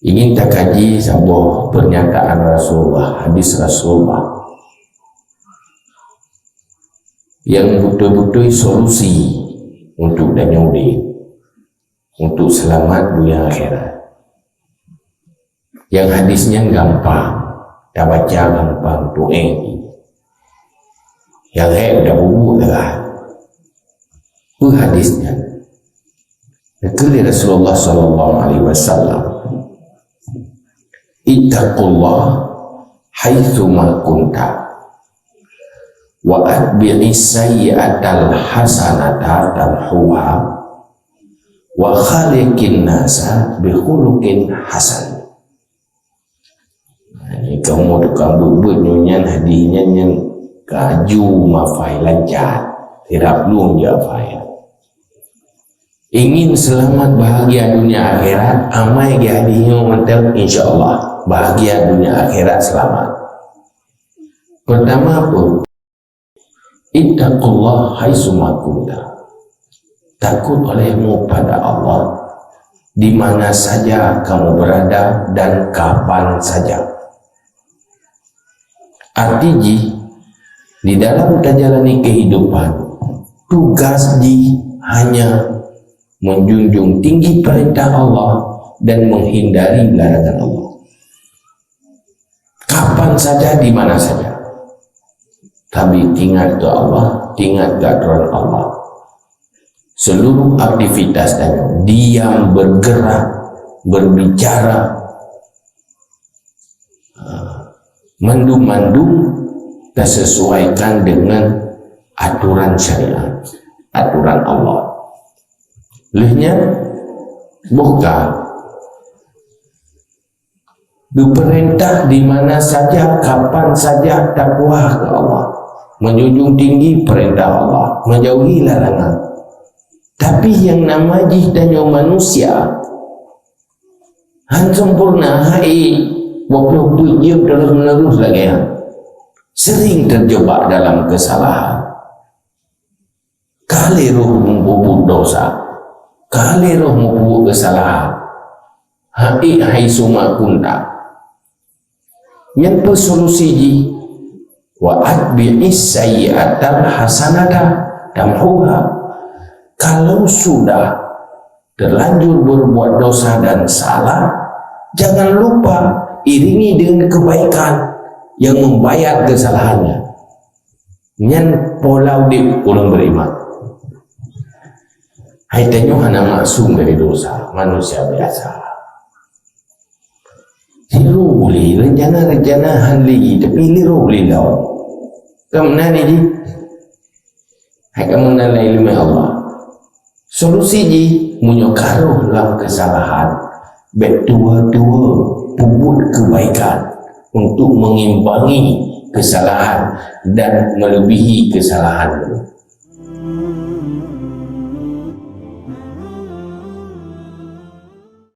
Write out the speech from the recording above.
Ingin tak kaji sebuah pernyataan Rasulullah, hadis Rasulullah yang betul-betul solusi untuk danyudi, untuk selamat dunia akhirat. Yang hadisnya gampang, dah baca gampang, tu'eng. Yang udah bubuk dah. Hadisnya dari Rasulullah sallallahu alaihi wasallam, ittaqullah haitsu ma kunta wa atbi'is sayyi'atal hasanata tamhuha wa khaliqin nasa bi khuluqin hasan. Ini kamu tukang bubut nyanyian hadisnya yang kaju mafai lancar tidak belum ya fai. Ingin selamat bahagia dunia akhirat, amai ke hadisnya mantel insyaallah bahagia dunia akhirat selamat. Pertama pun ittaqullah haitsu ma kunta, takut olehmu pada Allah di mana saja kamu berada dan kapan saja. Artinya di dalam menjalani kehidupan, tugas hanya menjunjung tinggi perintah Allah dan menghindari larangan Allah. Kapan saja, di mana saja. Tapi ingat ke Allah, ingat ke aturan Allah. Seluruh aktivitas dan diam, bergerak, berbicara, mandum-mandum tersesuaikan dengan aturan syariat, aturan Allah. Lehnya buka diperintah di mana saja, kapan saja takwa ke Allah, menjunjung tinggi perintah Allah, menjauhi larangan. Tapi yang nama dan yang manusia sempurna hai waktu dia terus menerus lagi sering terjebak dalam kesalahan. Kali roh membubuk dosa, kali roh membubuk kesalahan, hai suma kunta. Yang persolusi wa atbi'is sayyi'atal hasanata tamhuha. Kalau sudah terlanjur berbuat dosa dan salah, jangan lupa iringi dengan kebaikan yang membayar kesalahannya. Nyan polau di orang beriman. Hai tanya anak maksum dari dosa, manusia biasa. Liru boleh, rencana hanli, tapi liru boleh lau. Kamu nani ji? Hai kamu nani ilmu Allah. Solusi ji, menyokaruh dalam kesalahan, betul-betul puput kebaikan untuk mengimbangi kesalahan dan melebihi kesalahan.